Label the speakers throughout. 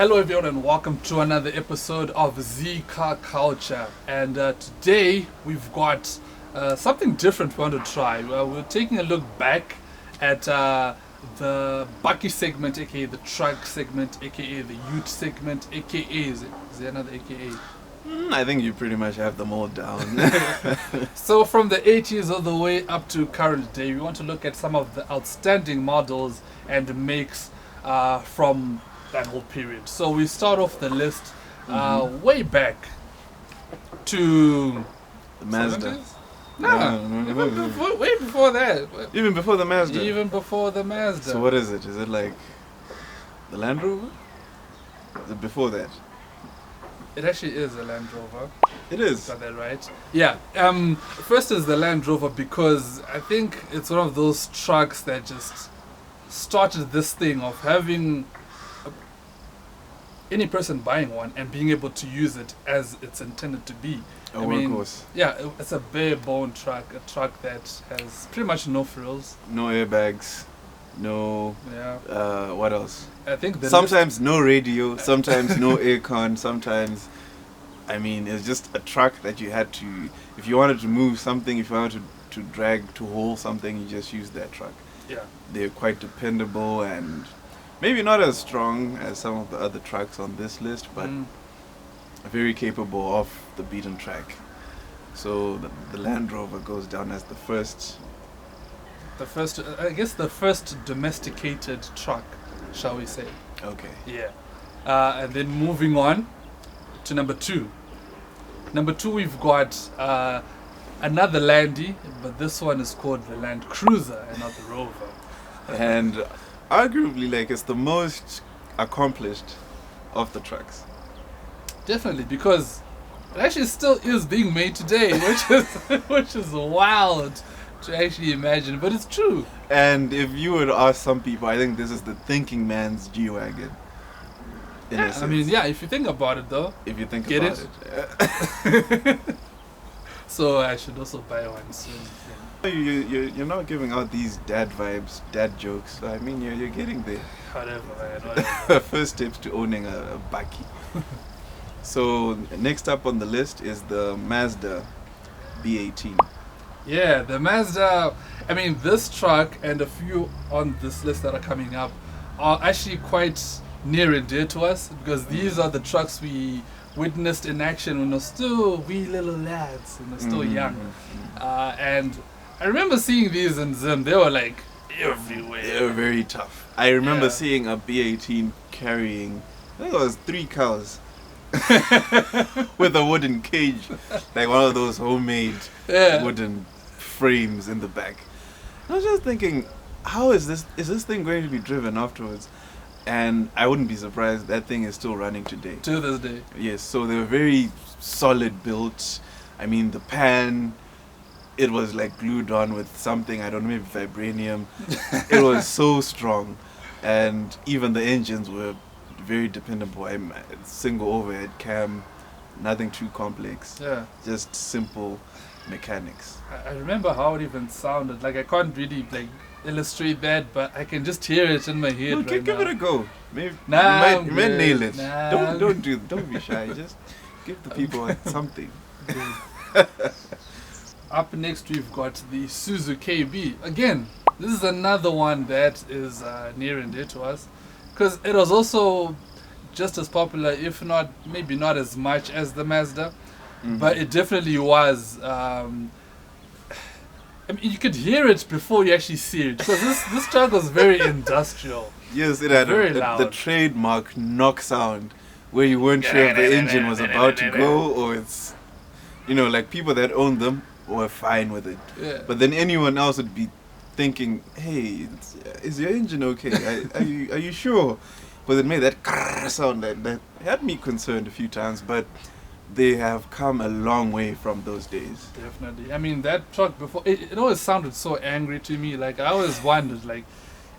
Speaker 1: Hello everyone and welcome to another episode of Z-CarCulture. And today we've got something different we want to try. We're taking a look back at the Bakkie segment, aka the truck segment, aka the youth segment, aka, is there another aka?
Speaker 2: I think you pretty much have them all down.
Speaker 1: So from the 80s all the way up to current day, we want to look at some of the outstanding models and makes from that whole period. So we start off the list way back to
Speaker 2: The Mazda.
Speaker 1: 70s? Way before that.
Speaker 2: Even before the Mazda?
Speaker 1: Even before the Mazda.
Speaker 2: So what is it? Is it like the Land Rover? Is it before that?
Speaker 1: It actually is a Land Rover.
Speaker 2: It is.
Speaker 1: Got that right? Yeah. First is the Land Rover because I think it's one of those trucks that just started this thing of having any person buying one and being able to use it as it's intended to be.
Speaker 2: A workhorse.
Speaker 1: Yeah, it's a bare bone truck, a truck that has pretty much no frills.
Speaker 2: No airbags. No.
Speaker 1: Yeah.
Speaker 2: What else?
Speaker 1: I think
Speaker 2: Sometimes no radio. Sometimes no aircon. Sometimes, I mean, it's just a truck that you had to. If you wanted to move something, if you wanted to drag, to haul something, you just use that truck.
Speaker 1: Yeah.
Speaker 2: They're quite dependable and maybe not as strong as some of the other trucks on this list, but very capable off the beaten track. So the Land Rover goes down as the first,
Speaker 1: I guess the first domesticated truck, shall we say.
Speaker 2: Okay.
Speaker 1: Yeah. And then moving on to number two. Number two, we've got another Landy, but this one is called the Land Cruiser and not the Rover.
Speaker 2: And arguably, like, it's the most accomplished of the trucks.
Speaker 1: Definitely, because it actually still is being made today, which is wild to actually imagine, but it's true.
Speaker 2: And if you were to ask some people, I think this is the thinking man's G-Wagon.
Speaker 1: Yeah, I mean, yeah, if you think about it though.
Speaker 2: If you think
Speaker 1: Get
Speaker 2: about
Speaker 1: it? So I should also buy one soon.
Speaker 2: You're not giving out these dad vibes, dad jokes. I mean, you're getting there.
Speaker 1: Whatever, man, whatever.
Speaker 2: First steps to owning a Bakkie. So next up on the list is the Mazda B18.
Speaker 1: Yeah, the Mazda. I mean, this truck and a few on this list that are coming up are actually quite near and dear to us because these are the trucks we witnessed in action when we were still wee little lads and we're still young. And I remember seeing these in Zim. They were like everywhere.
Speaker 2: They were very tough. I remember seeing a B18 carrying, I think it was 3 cows with a wooden cage, like one of those homemade wooden frames in the back. I was just thinking, how is this thing going to be driven afterwards? And I wouldn't be surprised that thing is still running today.
Speaker 1: To this day.
Speaker 2: Yes, so they were very solid built. I mean, the pan, it was like glued on with something, I don't know, maybe vibranium. It was so strong. And even the engines were very dependable. Single overhead cam, nothing too complex.
Speaker 1: Yeah.
Speaker 2: Just simple mechanics.
Speaker 1: I remember how it even sounded. Like I can't really like illustrate that, but I can just hear it in my head.
Speaker 2: Look,
Speaker 1: right
Speaker 2: give
Speaker 1: now.
Speaker 2: it a go. Maybe
Speaker 1: Nah,
Speaker 2: you might nail it.
Speaker 1: Nah.
Speaker 2: Don't be shy. Just give the people something.
Speaker 1: Up next, we've got the Suzuki KB. Again, this is another one that is near and dear to us because it was also just as popular, if not, maybe not as much as the Mazda, but it definitely was. I mean, you could hear it before you actually see it because this truck was very industrial.
Speaker 2: Yes, it had
Speaker 1: Very loud.
Speaker 2: the trademark knock sound where you weren't sure if the engine was about to go or it's, like people that owned them were fine with it.
Speaker 1: Yeah.
Speaker 2: But then anyone else would be thinking, hey, is your engine okay? Are you sure? But it made that sound that had me concerned a few times, but they have come a long way from those days.
Speaker 1: Definitely. I mean, that truck before, it always sounded so angry to me. Like, I always wondered, like,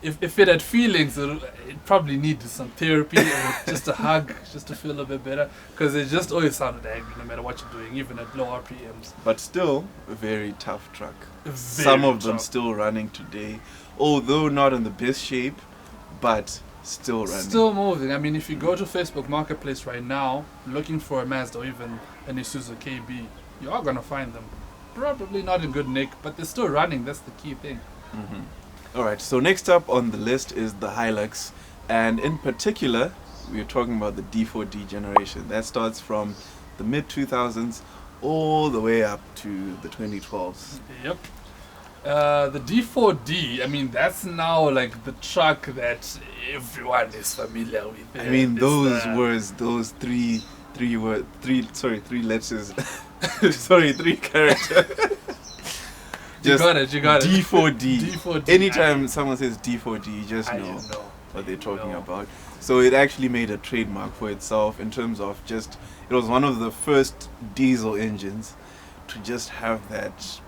Speaker 1: if it had feelings, it probably needed some therapy or just a hug, just to feel a bit better. Because it just always sounded angry no matter what you're doing, even at low RPMs.
Speaker 2: But still, a very tough truck. Some of them still running today, although not in the best shape, but Still running.
Speaker 1: Still moving. I mean, if you go to Facebook Marketplace right now, looking for a Mazda or even an Isuzu KB, you are going to find them. Probably not in good nick, but they're still running. That's the key thing.
Speaker 2: Alright, so next up on the list is the Hilux. And in particular, we're talking about the D4D generation. That starts from the mid-2000s all the way up to the 2012s.
Speaker 1: Yep. The D4D, I mean, that's now like the truck that everyone is familiar with.
Speaker 2: I mean, those words, those three letters, sorry, 3 characters.
Speaker 1: You got it.
Speaker 2: D4D.
Speaker 1: D4D.
Speaker 2: Anytime someone says D4D, you just know what they're talking about. So it actually made a trademark for itself in terms of just, it was one of the first diesel engines to just have that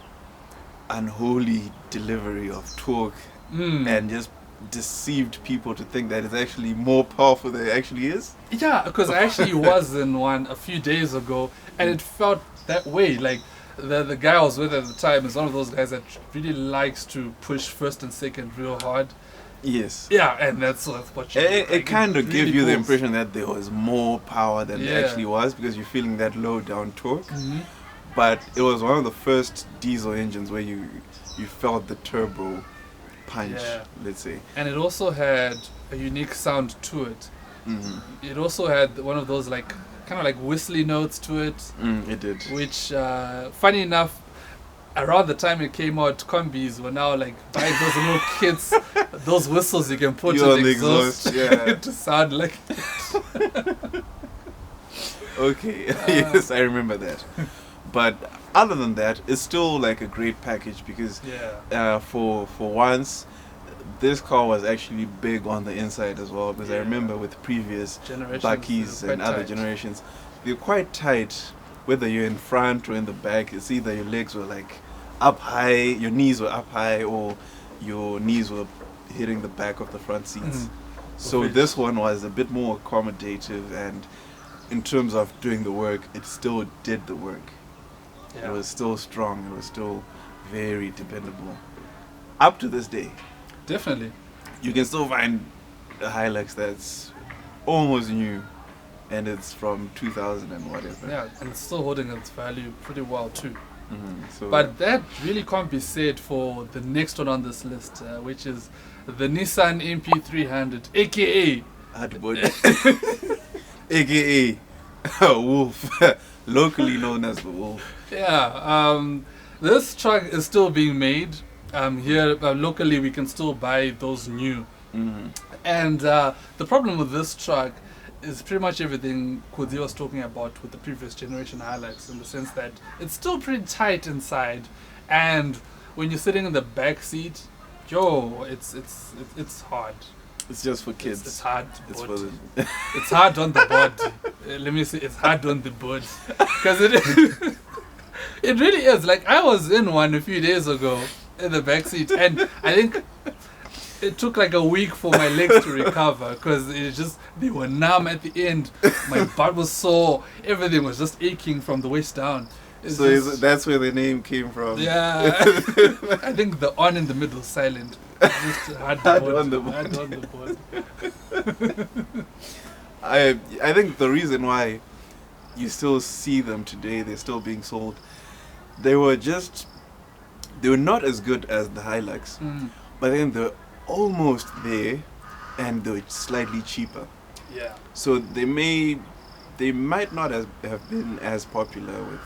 Speaker 2: unholy delivery of torque and just deceived people to think that it's actually more powerful than it actually is.
Speaker 1: Yeah, because I actually was in one a few days ago and it felt that way. Like the guy I was with at the time is one of those guys that really likes to push first and second real hard.
Speaker 2: Yes.
Speaker 1: Yeah, and that's what you
Speaker 2: it kind of gave you the impression that there was more power than there actually was, because you're feeling that low down torque. But it was one of the first diesel engines where you felt the turbo punch, let's say. And
Speaker 1: it also had a unique sound to it. It also had one of those like kind of like whistly notes to it.
Speaker 2: It did.
Speaker 1: Which, funny enough, around the time it came out, combis were now like buying those little kits, those whistles you can put on the exhaust to sound like it.
Speaker 2: Okay, yes, I remember that. But other than that, it's still like a great package because for once, this car was actually big on the inside as well. Because I remember with previous Bakkies and other generations, they're quite tight. Whether you're in front or in the back, it's either your legs were like up high, your knees were up high, or your knees were hitting the back of the front seats. So this one was a bit more accommodative, and in terms of doing the work, it still did the work. It was still strong. It was still very dependable. Up to this day.
Speaker 1: Definitely.
Speaker 2: You can still find a Hilux that's almost new, and it's from 2000 and whatever.
Speaker 1: Yeah, and it's still holding its value pretty well too.
Speaker 2: So
Speaker 1: but that really can't be said for the next one on this list, which is the Nissan MP300, aka
Speaker 2: aka Wolf, locally known as the Wolf.
Speaker 1: Yeah, this truck is still being made. Here locally we can still buy those new. And the problem with this truck is pretty much everything Kudzi was talking about with the previous generation Hilux, in the sense that it's still pretty tight inside, and when you're sitting in the back seat, it's hard.
Speaker 2: It's just for kids.
Speaker 1: It's hard. It's hard on the body. Let me say, it's hard on the body, because it really is. Like, I was in one a few days ago in the back seat, and I think it took like a week for my legs to recover, because they were numb at the end. My butt was sore. Everything was just aching from the waist down.
Speaker 2: That's where the name came from.
Speaker 1: Yeah. I think the on in the middle silent. Just hard on the board.
Speaker 2: I think the reason why you still see them today, they're still being sold, they were not as good as the Hilux, but then they're almost there, and they're slightly cheaper.
Speaker 1: Yeah.
Speaker 2: So they might not have been as popular with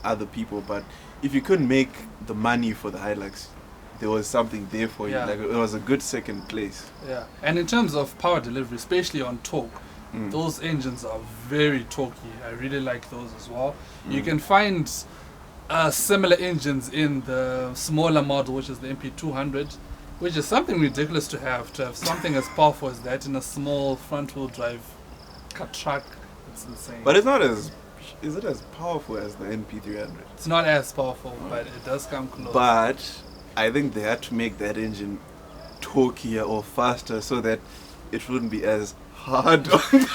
Speaker 2: other people, but if you couldn't make the money for the Hilux, there was something there for you. Like, it was a good second place. Yeah.
Speaker 1: And in terms of power delivery, especially on torque, those engines are very torquey. I really like those as well. You can find similar engines in the smaller model, which is the MP200, which is something ridiculous to have something as powerful as that in a small front-wheel drive truck. It's insane.
Speaker 2: But it's not as... Is it as powerful as the MP300?
Speaker 1: It's not as powerful, but it does come close.
Speaker 2: But I think they had to make that engine torqueier or faster so that it wouldn't be as hard on the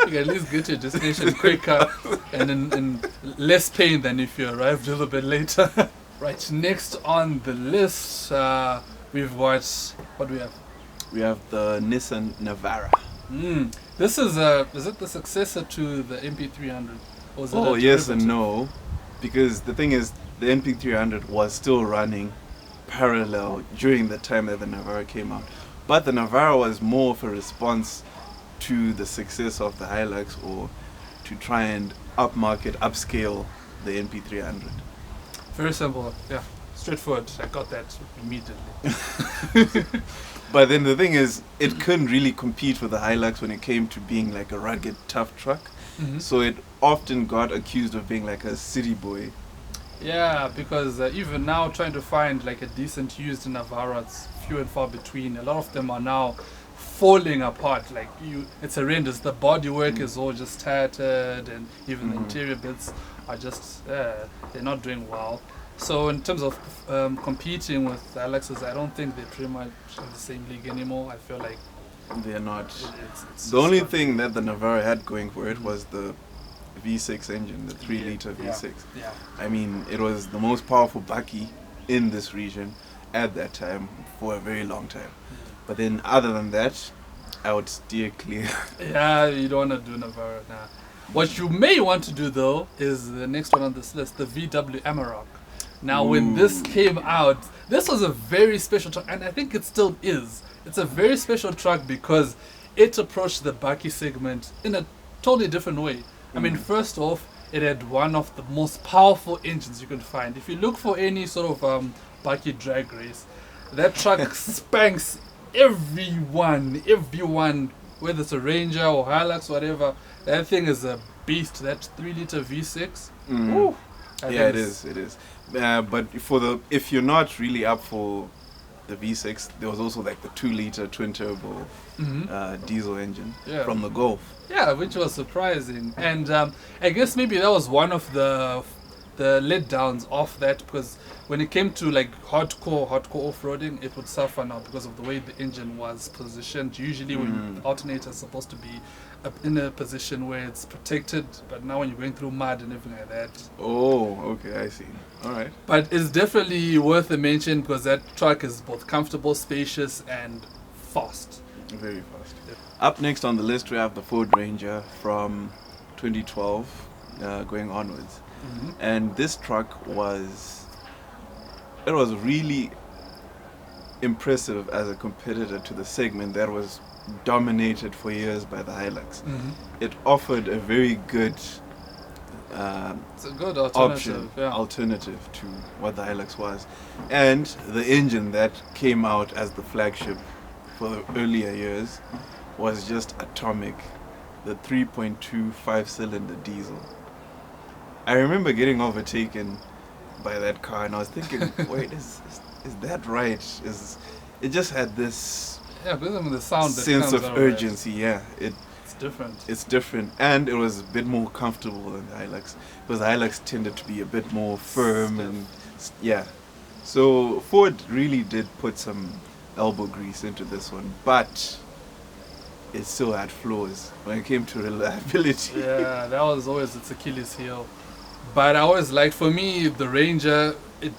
Speaker 1: you can at least get to your destination quicker and in less pain than if you arrived a little bit later. Right, next on the list, we've got, what do we have?
Speaker 2: we have the Nissan Navara.
Speaker 1: This is it the successor to the MP300? Or is it
Speaker 2: Oh,
Speaker 1: a
Speaker 2: yes and
Speaker 1: derivative?
Speaker 2: no. Because the thing is, the MP300 was still running parallel during the time that the Navara came out. But the Navara was more of a response to the success of the Hilux, or to try and upscale the MP300.
Speaker 1: Very simple, yeah. Straightforward. I got that immediately.
Speaker 2: But then the thing is, it couldn't really compete with the Hilux when it came to being like a rugged, tough truck. So it often got accused of being like a city boy.
Speaker 1: Yeah, because even now trying to find like a decent used Navara, it's few and far between. A lot of them are now falling apart. Like it's horrendous. The bodywork is all just tattered, and even the interior bits are just they're not doing well. So in terms of competing with Alexis, I don't think they're pretty much in the same league anymore. I feel like
Speaker 2: They're not.
Speaker 1: it's
Speaker 2: The only thing that the Navara had going for it was the V6 engine, the 3-liter V6.
Speaker 1: Yeah.
Speaker 2: I mean, it was the most powerful Bakkie in this region at that time for a very long time. But then, other than that, I would steer clear.
Speaker 1: Yeah, you don't want to do Navara now. What you may want to do though is the next one on this list, the VW Amarok. Now, when this came out, this was a very special truck, and I think it still is. It's a very special truck because it approached the Bakkie segment in a totally different way. I mean, first off, it had one of the most powerful engines you can find. If you look for any sort of Bakkie drag race, that truck spanks everyone, whether it's a Ranger or Hilux, whatever. That thing is a beast. That 3-liter V6. Woo,
Speaker 2: Yeah, it is. But if you're not really up for the V6, there was also like the 2-liter twin turbo diesel engine from the Golf.
Speaker 1: Yeah, which was surprising. And I guess maybe that was one of the letdowns of that, because when it came to like hardcore off-roading, it would suffer now because of the way the engine was positioned. Usually when the alternator is supposed to be in a position where it's protected, but now when you're going through mud and everything like that.
Speaker 2: Oh, okay, I see. All right.
Speaker 1: But it's definitely worth a mention because that truck is both comfortable, spacious, and fast.
Speaker 2: Very fast. Up next on the list, we have the Ford Ranger from 2012 going onwards. And this truck was really impressive as a competitor to the segment that was dominated for years by the Hilux. It offered a very good
Speaker 1: it's a good
Speaker 2: alternative to what the Hilux was. And the engine that came out as the flagship for the earlier years was just atomic. The 3.2 5-cylinder diesel. I remember getting overtaken by that car, and I was thinking, wait, is that right? It just had this
Speaker 1: because of the sound
Speaker 2: sense
Speaker 1: that
Speaker 2: of urgency. Yeah,
Speaker 1: it's different.
Speaker 2: It's different, and it was a bit more comfortable than the Hilux, because the Hilux tended to be a bit more firm and So Ford really did put some elbow grease into this one, but it still had flaws when it came to reliability.
Speaker 1: Yeah, that was always its Achilles heel. But I always liked, for me, the Ranger, it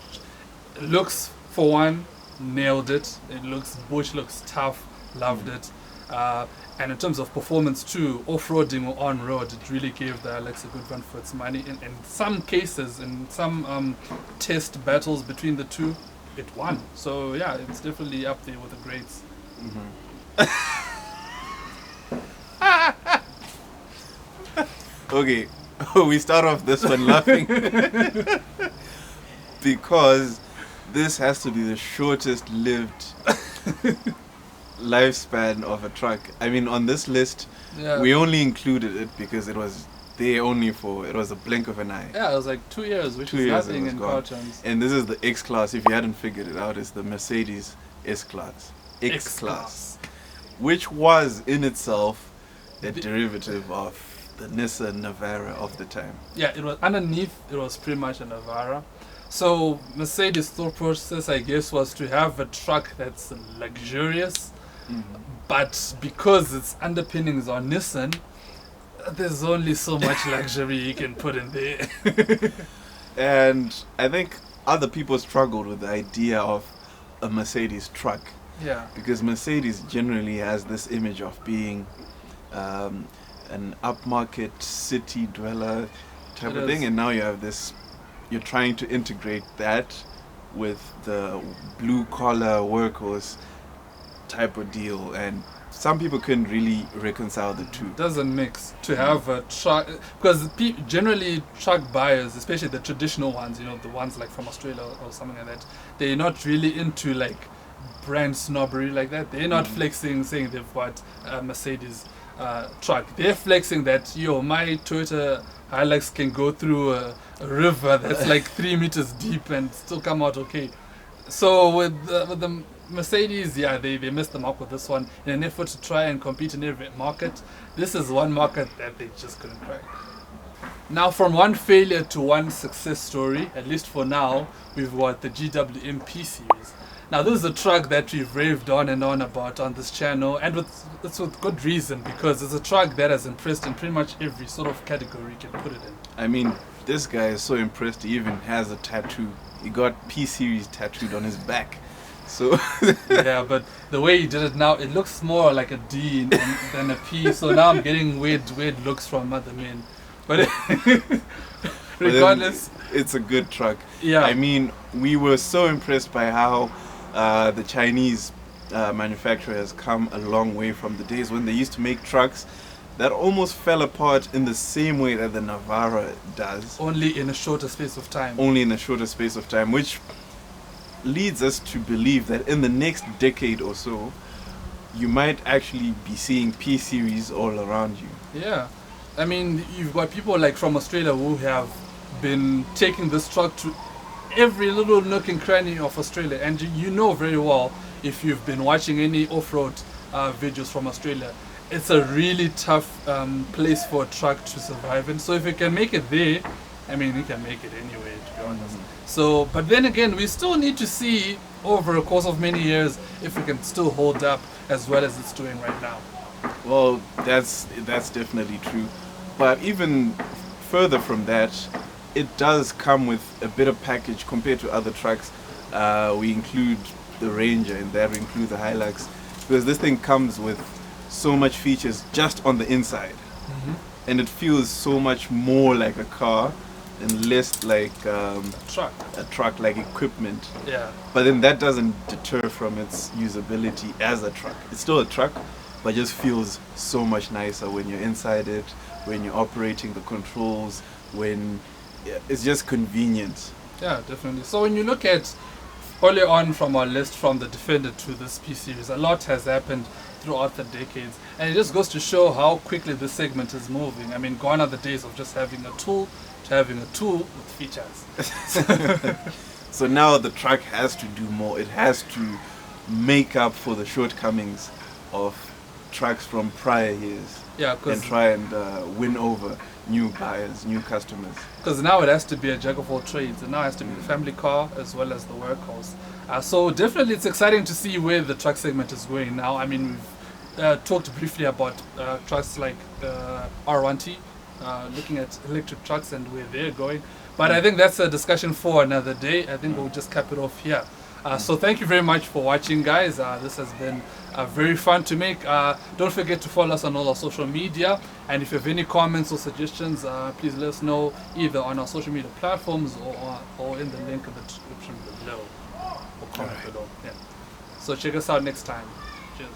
Speaker 1: looks, for one, nailed it. It looks tough, loved it. And in terms of performance too, off-roading or on-road, it really gave the Hilux a good run for its money. In some cases, in some test battles between the two, it won. So yeah, it's definitely up there with the greats.
Speaker 2: Okay, we start off this one laughing because this has to be the shortest lived lifespan of a truck. I mean, on this list, we only included it because it was there only for, it was a blink of an eye.
Speaker 1: Yeah, it was like 2 years, which is nothing in car terms.
Speaker 2: And this is the X-Class. If you hadn't figured it out, it's the Mercedes S-Class. X-Class. Which was in itself a derivative of the Nissan Navara of the time.
Speaker 1: Yeah, it was underneath, it was pretty much a Navara. So Mercedes' thought process, I guess, was to have a truck that's luxurious, but because its underpinnings are Nissan, there's only so much luxury you can put in there.
Speaker 2: And I think other people struggled with the idea of a Mercedes truck
Speaker 1: Yeah.
Speaker 2: Because Mercedes generally has this image of being an upmarket city dweller type of thing, and now you have this. You're trying to integrate that with the blue collar workhorse type of deal, and some people couldn't really reconcile the two.
Speaker 1: Doesn't mix to have a truck, because generally truck buyers, especially the traditional ones, you know, the ones like from Australia or something like that, they're not really into like brand snobbery like that. They're not flexing saying they've got a Mercedes truck. They're flexing that, yo, my Toyota Hilux can go through a river that's like 3 meters deep and still come out okay. So with the Mercedes, yeah, they missed the mark with this one in an effort to try and compete in every market. This is one market that they just couldn't crack. Now, from one failure to one success story, at least for now, we've got the GWM P series. Now, this is a truck that we've raved on and on about on this channel, and it's with good reason, because it's a truck that has impressed in pretty much every sort of category you can put it in.
Speaker 2: I mean, this guy is so impressed, he even has a tattoo. He got P series tattooed on his back. So
Speaker 1: yeah, but the way he did it now, it looks more like a D than a P. So now I'm getting weird looks from other men. But regardless,
Speaker 2: it's a good truck.
Speaker 1: Yeah.
Speaker 2: I mean, we were so impressed by how the Chinese manufacturer has come a long way from the days when they used to make trucks that almost fell apart in the same way that the Navara does.
Speaker 1: Only in a shorter space of time.
Speaker 2: Only in a shorter space of time, which leads us to believe that in the next decade or so, you might actually be seeing P series all around you.
Speaker 1: Yeah. I mean, you've got people like from Australia who have been taking this truck to every little nook and cranny of Australia. And you know very well, if you've been watching any off-road videos from Australia, it's a really tough place for a truck to survive in. So if you can make it there, I mean, you can make it anyway, to be honest. So, but then again, we still need to see over a course of many years if we can still hold up as well as it's doing right now.
Speaker 2: Well, that's definitely true. But even further from that, it does come with a better package compared to other trucks. We include the Ranger in there, we include the Hilux, because this thing comes with so much features just on the inside. And it feels so much more like a car and less like a truck like equipment.
Speaker 1: Yeah.
Speaker 2: But then that doesn't deter from its usability as a truck. It's still a truck, but just feels so much nicer when you're inside it, when you're operating the controls, when it's just convenient.
Speaker 1: Yeah, definitely. So when you look at earlier on from our list, from the Defender to this P series, a lot has happened throughout the decades, and it just goes to show how quickly this segment is moving. I mean, gone are the days of just having a tool to having a tool with features.
Speaker 2: So now the truck has to do more. It has to make up for the shortcomings of trucks from prior years.
Speaker 1: Yeah,
Speaker 2: and try and win over new buyers, new customers.
Speaker 1: Because now it has to be a jack of all trades. It now has to be the family car as well as the workhorse. So definitely it's exciting to see where the truck segment is going now. I mean, we've talked briefly about trucks like the R1T, looking at electric trucks and where they're going. But I think that's a discussion for another day. I think we'll just cap it off here. So thank you very much for watching, guys. This has been very fun to make. Don't forget to follow us on all our social media, and if you have any comments or suggestions, please let us know either on our social media platforms or in the link in the description below, or comment below. Yeah. So check us out next time. Cheers.